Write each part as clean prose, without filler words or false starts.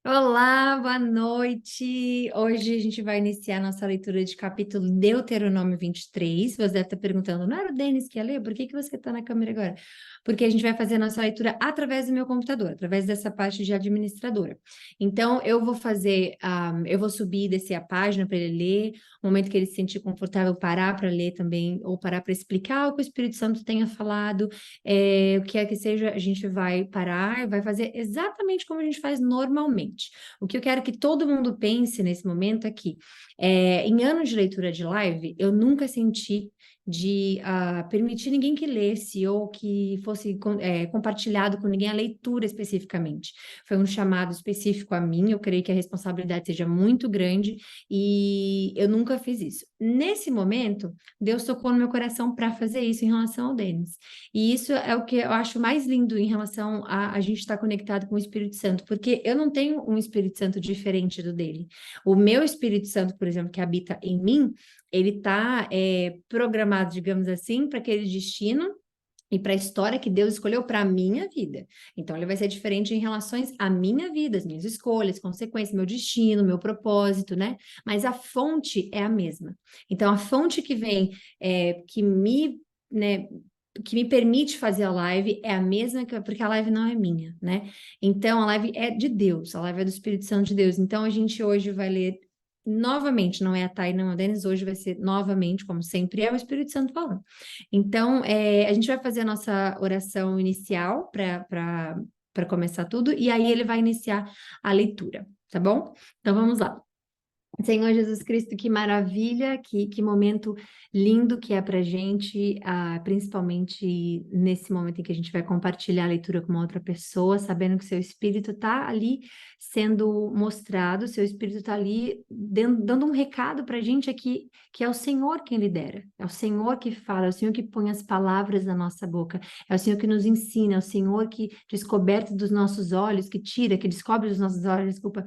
Olá, boa noite. Hoje a gente vai iniciar nossa leitura de capítulo Deuteronômio 23. Você deve estar perguntando, não era o Denis que ia ler? Por que que você está na câmera agora? Porque a gente vai fazer a nossa leitura através do meu computador, através dessa parte de administradora. Então, eu vou subir e descer a página para ele ler, no momento que ele se sentir confortável, parar para ler também, ou parar para explicar o que o Espírito Santo tenha falado, o que é que seja, a gente vai parar, vai fazer exatamente como a gente faz normalmente. O que eu quero que todo mundo pense nesse momento aqui, em anos de leitura de live, eu nunca senti de permitir ninguém que lesse ou que fosse compartilhado com ninguém a leitura especificamente. Foi um chamado específico a mim, eu creio que a responsabilidade seja muito grande e eu nunca fiz isso. Nesse momento, Deus tocou no meu coração para fazer isso em relação ao Denis. E isso é o que eu acho mais lindo em relação a gente estar conectado com o Espírito Santo, porque eu não tenho um Espírito Santo diferente do dele. O meu Espírito Santo, por exemplo, que habita em mim, ele está programado, digamos assim, para aquele destino e para a história que Deus escolheu para a minha vida. Então, ele vai ser diferente em relações à minha vida, as minhas escolhas, consequências, meu destino, meu propósito, né? Mas a fonte é a mesma. Então, a fonte que vem, né, que me permite fazer a live é a mesma, porque a live não é minha, né? Então, a live é de Deus, a live é do Espírito Santo de Deus. Então, a gente hoje vai ler novamente, não é a Thay, não é o Denis, hoje vai ser novamente, como sempre, é o Espírito Santo falando. Então, a gente vai fazer a nossa oração inicial para começar tudo, e aí ele vai iniciar a leitura, tá bom? Então, vamos lá. Senhor Jesus Cristo, que maravilha, que momento lindo que é para gente, principalmente nesse momento em que a gente vai compartilhar a leitura com uma outra pessoa, sabendo que seu Espírito está ali sendo mostrado, seu Espírito está ali dando um recado para a gente aqui, que é o Senhor quem lidera, é o Senhor que fala, é o Senhor que põe as palavras na nossa boca, é o Senhor que nos ensina, é o Senhor que descoberto dos nossos olhos, que descobre dos nossos olhos, desculpa,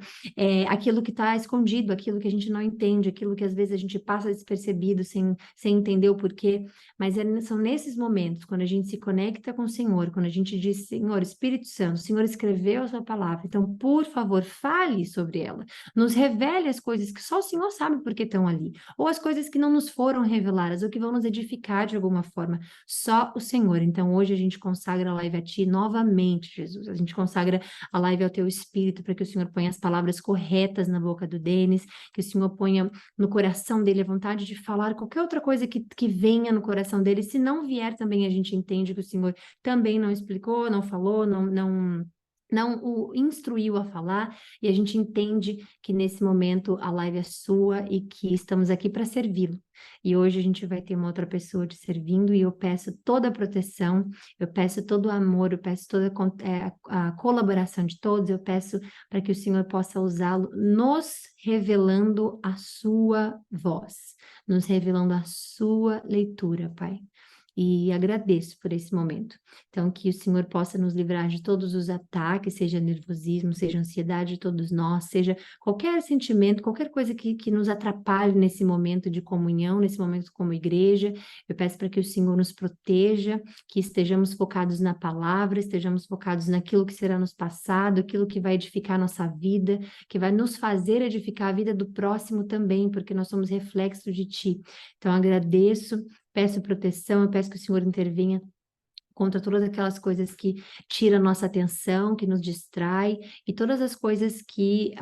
aquilo que está escondido, aquilo que a gente não entende, aquilo que às vezes a gente passa despercebido sem entender o porquê, mas são nesses momentos, quando a gente se conecta com o Senhor, quando a gente diz, Senhor, Espírito Santo, o Senhor escreveu a sua palavra, então, por favor, fale sobre ela, nos revele as coisas que só o Senhor sabe porque estão ali, ou as coisas que não nos foram reveladas, ou que vão nos edificar de alguma forma, só o Senhor. Então, hoje a gente consagra a live a Ti novamente, Jesus, a gente consagra a live ao Teu Espírito, para que o Senhor ponha as palavras corretas na boca do Denis, que o Senhor ponha no coração dele a vontade de falar qualquer outra coisa que venha no coração dele. Se não vier, também a gente entende que o Senhor também não explicou, não falou, não o instruiu a falar, e a gente entende que nesse momento a live é sua e que estamos aqui para servi-lo. E hoje a gente vai ter uma outra pessoa te servindo, e eu peço toda a proteção, eu peço todo o amor, eu peço toda a colaboração de todos, eu peço para que o Senhor possa usá-lo, nos revelando a sua voz, nos revelando a sua leitura, Pai. E agradeço por esse momento. Então, que o Senhor possa nos livrar de todos os ataques, seja nervosismo, seja ansiedade de todos nós, seja qualquer sentimento, qualquer coisa que nos atrapalhe nesse momento de comunhão, nesse momento como igreja. Eu peço para que o Senhor nos proteja, que estejamos focados na palavra, estejamos focados naquilo que será nos passado, aquilo que vai edificar a nossa vida, que vai nos fazer edificar a vida do próximo também, porque nós somos reflexo de Ti. Então, agradeço. Peço proteção, eu peço que o Senhor intervenha contra todas aquelas coisas que tiram nossa atenção, que nos distrai, e todas as coisas que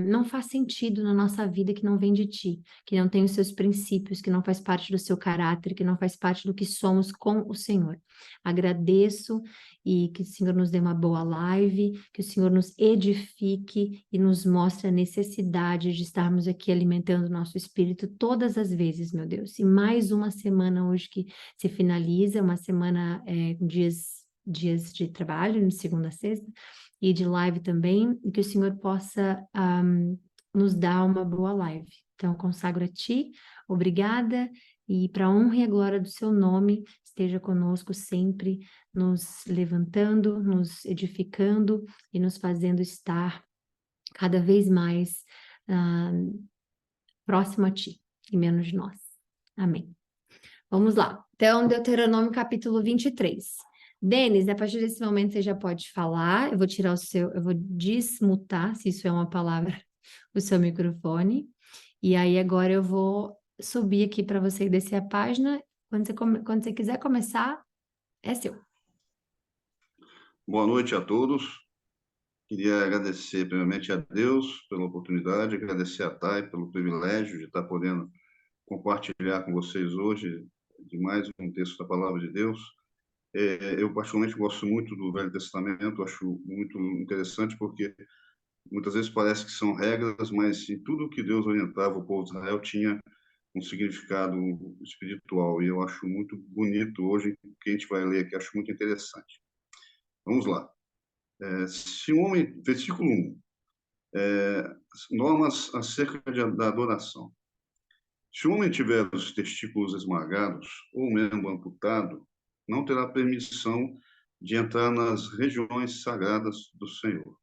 não faz sentido na nossa vida, que não vem de Ti, que não tem os seus princípios, que não faz parte do seu caráter, que não faz parte do que somos com o Senhor. Agradeço e que o Senhor nos dê uma boa live, que o Senhor nos edifique e nos mostre a necessidade de estarmos aqui alimentando o nosso espírito todas as vezes, meu Deus. E mais uma semana hoje que se finaliza, uma semana com dias de trabalho, de segunda a sexta, e de live também, e que o Senhor possa nos dar uma boa live. Então, consagro a Ti, obrigada, e para a honra e a glória do Seu nome, esteja conosco sempre, nos levantando, nos edificando e nos fazendo estar cada vez mais próximo a Ti e menos de nós. Amém. Vamos lá. Então, Deuteronômio capítulo 23. Denis, a partir desse momento você já pode falar. Eu vou tirar o seu, eu vou desmutar, se isso é uma palavra, o seu microfone. E aí agora eu vou subir aqui para você e descer a página. Quando você quiser começar, é seu. Boa noite a todos. Queria agradecer primeiramente a Deus pela oportunidade, agradecer a Thay pelo privilégio de estar podendo compartilhar com vocês hoje de mais um texto da Palavra de Deus. Eu particularmente gosto muito do Velho Testamento, acho muito interessante porque muitas vezes parece que são regras, mas em tudo que Deus orientava o povo de Israel tinha um significado espiritual, e eu acho muito bonito hoje o que a gente vai ler aqui, acho muito interessante. Vamos lá. Se um homem, versículo 1, normas acerca da adoração. Se o homem tiver os testículos esmagados ou o membro amputado, não terá permissão de entrar nas regiões sagradas do Senhor.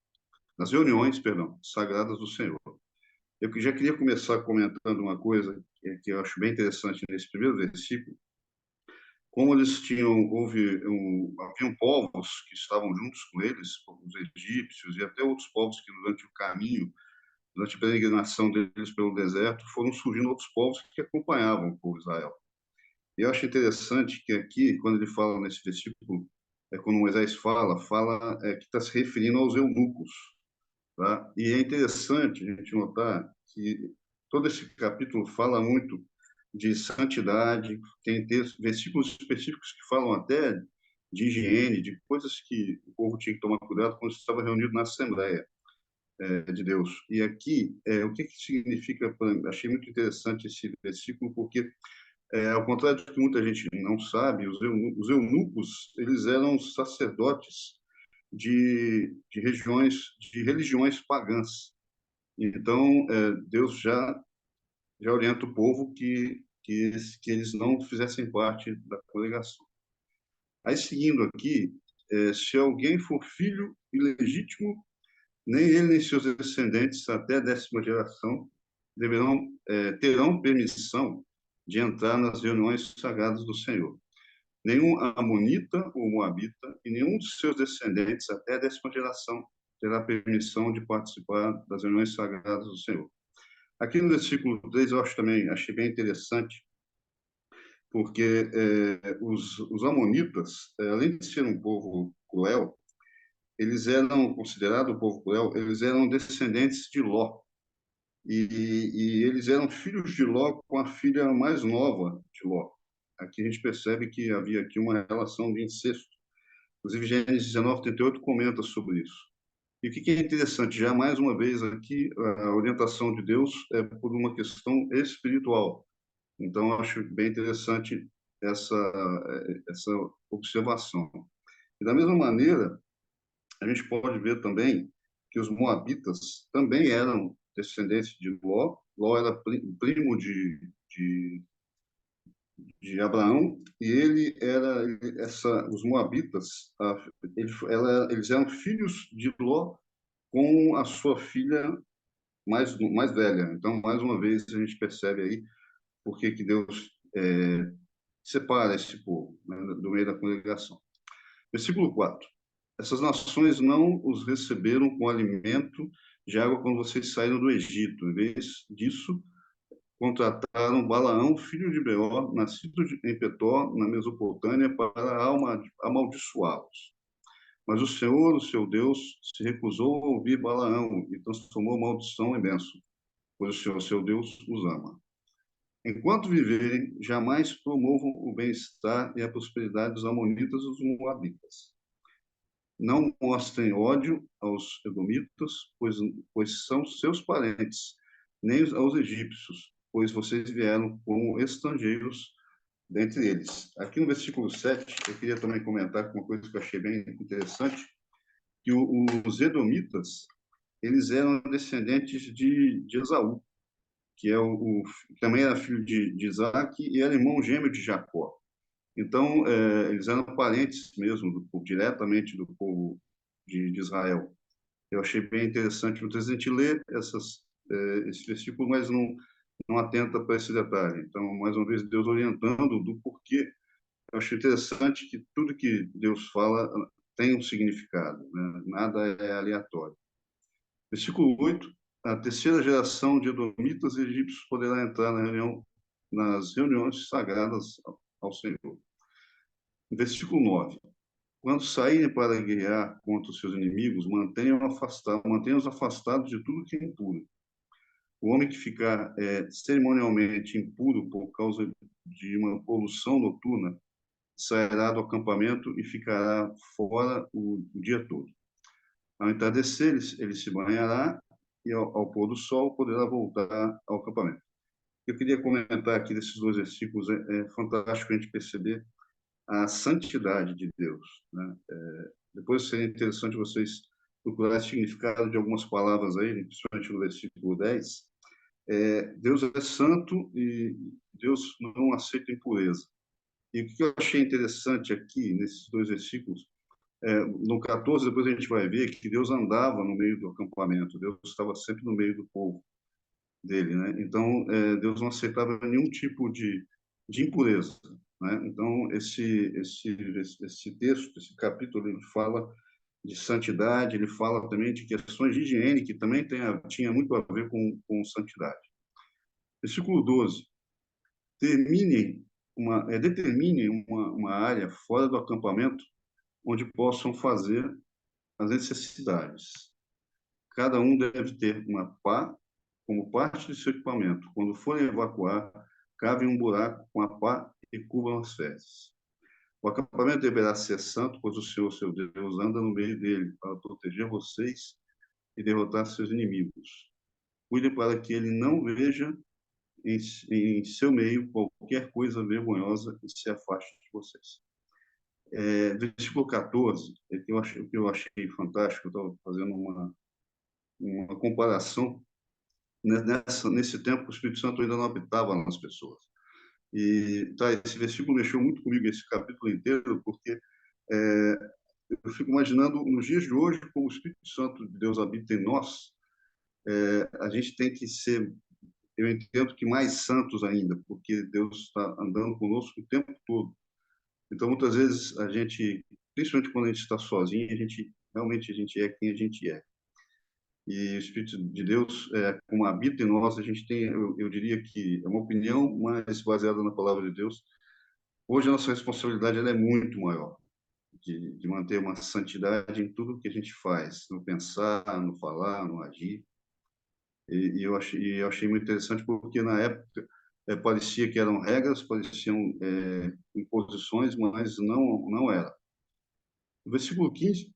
Nas reuniões, perdão, sagradas do Senhor. Eu já queria começar comentando uma coisa que eu acho bem interessante nesse primeiro versículo. Como eles haviam povos que estavam juntos com eles, os egípcios e até outros povos que durante o caminho, durante a peregrinação deles pelo deserto, foram surgindo outros povos que acompanhavam o povo de Israel. E eu acho interessante que aqui, quando ele fala nesse versículo, quando Moisés fala que está se referindo aos eunucos, tá? E é interessante a gente notar que todo esse capítulo fala muito de santidade, tem textos, versículos específicos que falam até de higiene, de coisas que o povo tinha que tomar cuidado quando estava reunido na Assembleia de Deus. E aqui, o que significa? Achei muito interessante esse versículo, porque, ao contrário do que muita gente não sabe, os eunucos, eles eram sacerdotes de religiões pagãs. Então, Deus já orienta o povo que eles não fizessem parte da congregação. Aí, seguindo aqui, se alguém for filho ilegítimo, nem ele nem seus descendentes até a 10ª geração terão permissão de entrar nas reuniões sagradas do Senhor. Nenhum amonita ou moabita e nenhum de seus descendentes até a 10ª geração terá permissão de participar das reuniões sagradas do Senhor. Aqui no versículo 3 eu achei bem interessante, porque os amonitas, além de ser um povo cruel, eles eram considerados o povo cruel, eles eram descendentes de Ló. E eles eram filhos de Ló com a filha mais nova de Ló. Aqui a gente percebe que havia aqui uma relação de incesto. Inclusive, Gênesis 19:38 comenta sobre isso. E o que é interessante, já mais uma vez aqui, a orientação de Deus é por uma questão espiritual. Então, eu acho bem interessante essa observação. E da mesma maneira, a gente pode ver também que os moabitas também eram descendentes de Ló. Ló era primo de Abraão, e os moabitas, eles eram filhos de Ló com a sua filha mais velha. Então, mais uma vez, a gente percebe aí por que Deus separa esse povo, né, do meio da congregação. Versículo 4. Essas nações não os receberam com alimento de água quando vocês saíram do Egito. Em vez disso, contrataram Balaão, filho de Beor, nascido em Petor, na Mesopotâmia, para amaldiçoá-los. Mas o Senhor, o seu Deus, se recusou a ouvir Balaão e transformou a maldição em bênção, pois o Senhor, seu Deus, os ama. Enquanto viverem, jamais promovam o bem-estar e a prosperidade dos amonitas e dos moabitas. Não mostrem ódio aos edomitas, pois são seus parentes, nem aos egípcios, pois vocês vieram como estrangeiros dentre eles. Aqui no versículo 7, eu queria também comentar uma coisa que eu achei bem interessante, que os edomitas, eles eram descendentes de Esaú, que também era filho de Isaac e era irmão gêmeo de Jacó. Então, eles eram parentes mesmo, diretamente do povo de Israel. Eu achei bem interessante. Muitas vezes a gente lê esse versículo, mas não atenta para esse detalhe. Então, mais uma vez, Deus orientando do porquê eu acho interessante que tudo que Deus fala tem um significado, né? Nada é aleatório. Versículo 8: a terceira geração de edomitas e egípcios poderá entrar nas reuniões sagradas ao Senhor. Versículo 9: quando saírem para guerrear contra os seus inimigos, mantenham-os afastados de tudo que é impuro. O homem que ficar cerimonialmente impuro por causa de uma poluição noturna sairá do acampamento e ficará fora o dia todo. Ao entardecer, ele se banhará e, ao pôr do sol, poderá voltar ao acampamento. Eu queria comentar aqui desses dois versículos. É fantástico a gente perceber a santidade de Deus, né? Depois seria interessante vocês procurarem o significado de algumas palavras aí, principalmente no versículo 10. Deus é santo e Deus não aceita impureza. E o que eu achei interessante aqui, nesses dois versículos, no 14, depois a gente vai ver que Deus andava no meio do acampamento, Deus estava sempre no meio do povo dele, né? Então, Deus não aceitava nenhum tipo de impureza, né? Então, esse texto, esse capítulo, ele fala de santidade, ele fala também de questões de higiene, que também tinha muito a ver com santidade. Versículo 12: determinem uma área fora do acampamento onde possam fazer as necessidades. Cada um deve ter uma pá como parte de seu equipamento. Quando forem evacuar, cavem um buraco com a pá e cubram as fezes. O acampamento deverá ser santo, pois o Senhor, seu Deus, anda no meio dele para proteger vocês e derrotar seus inimigos. Cuide para que ele não veja em seu meio qualquer coisa vergonhosa e se afaste de vocês. Versículo 14, o que eu achei fantástico, eu estava fazendo uma comparação. Nesse tempo, o Espírito Santo ainda não habitava nas pessoas. E esse versículo mexeu muito comigo, esse capítulo inteiro, porque eu fico imaginando, nos dias de hoje, como o Espírito Santo de Deus habita em nós, a gente tem que ser, eu entendo que mais santos ainda, porque Deus está andando conosco o tempo todo. Então, muitas vezes, a gente, principalmente quando a gente está sozinho, realmente a gente é quem a gente é. E o Espírito de Deus, como habita em nós, a gente tem, eu diria que é uma opinião, mas baseada na palavra de Deus. Hoje a nossa responsabilidade ela é muito maior, de manter uma santidade em tudo que a gente faz, no pensar, no falar, no agir. Eu achei muito interessante porque na época parecia que eram regras, pareciam imposições, mas não era. No versículo 15: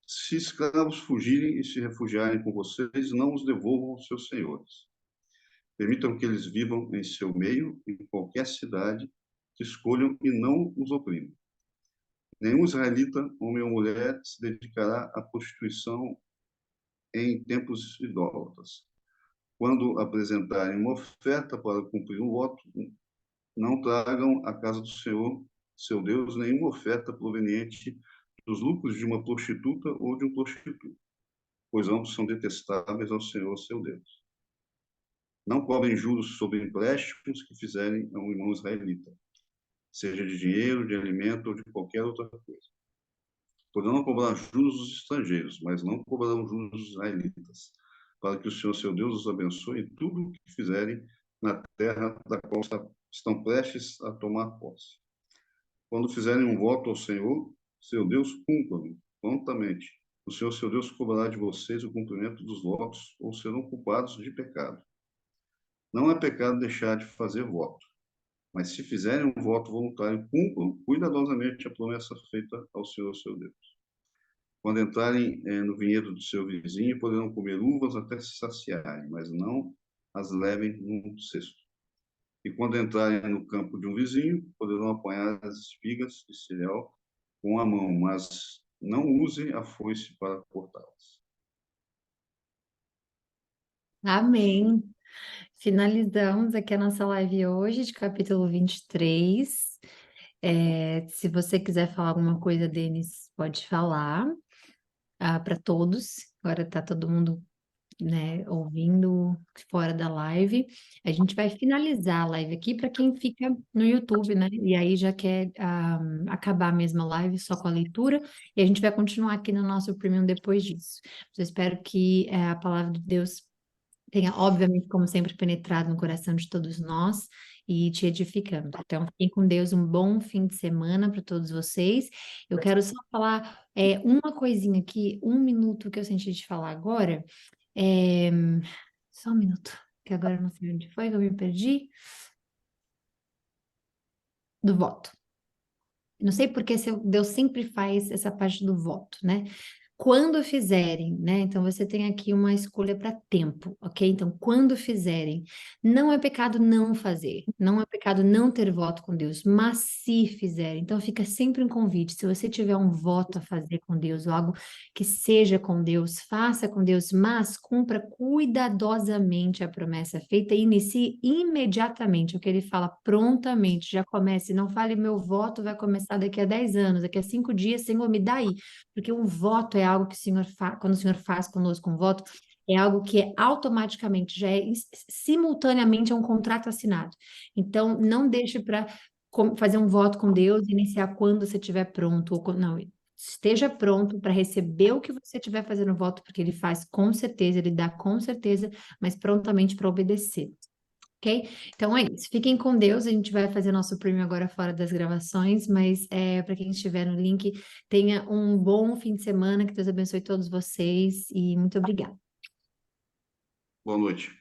se escravos fugirem e se refugiarem com vocês, não os devolvam aos seus senhores. Permitam que eles vivam em seu meio, em qualquer cidade que escolham, e não os oprimam. Nenhum israelita, homem ou mulher, se dedicará à prostituição em templos idólatras. Quando apresentarem uma oferta para cumprir um voto, não tragam à casa do Senhor, seu Deus, nenhuma oferta proveniente dos lucros de uma prostituta ou de um prostituto, pois ambos são detestáveis ao Senhor, seu Deus. Não cobrem juros sobre empréstimos que fizerem a um irmão israelita, seja de dinheiro, de alimento ou de qualquer outra coisa. Poderão cobrar juros dos estrangeiros, mas não cobrarão juros dos israelitas, para que o Senhor, seu Deus, os abençoe em tudo o que fizerem na terra da qual estão prestes a tomar posse. Quando fizerem um voto ao Senhor, seu Deus, cumpram prontamente. O Senhor, seu Deus, cobrará de vocês o cumprimento dos votos, ou serão culpados de pecado. Não é pecado deixar de fazer voto, mas se fizerem um voto voluntário, cumpram cuidadosamente a promessa feita ao Senhor, seu Deus. Quando entrarem no vinhedo do seu vizinho, poderão comer uvas até se saciarem, mas não as levem num cesto. E quando entrarem no campo de um vizinho, poderão apanhar as espigas de cereal com a mão, mas não usem a foice para cortá-las. Amém. Finalizamos aqui a nossa live hoje, de capítulo 23. Se você quiser falar alguma coisa, Denis, pode falar para todos. Agora está todo mundo né, ouvindo fora da live. A gente vai finalizar a live aqui para quem fica no YouTube, né? E aí já quer acabar mesmo a live só com a leitura, e a gente vai continuar aqui no nosso Premium depois disso. Eu espero que a palavra de Deus tenha, obviamente, como sempre, penetrado no coração de todos nós e te edificando. Então, fiquem com Deus, um bom fim de semana para todos vocês. Eu quero só falar uma coisinha aqui, um minuto que eu senti de falar agora. É, Só um minuto, que agora eu não sei onde foi que eu me perdi. Do voto. Não sei porque Deus sempre faz essa parte do voto, né? Quando fizerem, né? Então você tem aqui uma escolha para tempo, ok? Então, quando fizerem, não é pecado não fazer, não é pecado não ter voto com Deus, mas se fizerem, então fica sempre um convite. Se você tiver um voto a fazer com Deus, ou algo que seja com Deus, faça com Deus, mas cumpra cuidadosamente a promessa feita e inicie imediatamente, o que ele fala prontamente, já comece, não fale meu voto vai começar daqui a 10 anos, daqui a 5 dias, Senhor, me dá aí. Porque um voto é algo que o Senhor faz, quando o Senhor faz conosco um voto, é algo que é automaticamente, já é simultaneamente é um contrato assinado. Então, não deixe para fazer um voto com Deus e iniciar quando você estiver pronto. Não, esteja pronto para receber o que você estiver fazendo voto, porque ele faz com certeza, ele dá com certeza, mas prontamente para obedecer. Ok? Então é isso. Fiquem com Deus. A gente vai fazer nosso prêmio agora fora das gravações, mas para quem estiver no link, tenha um bom fim de semana. Que Deus abençoe todos vocês e muito obrigada. Boa noite.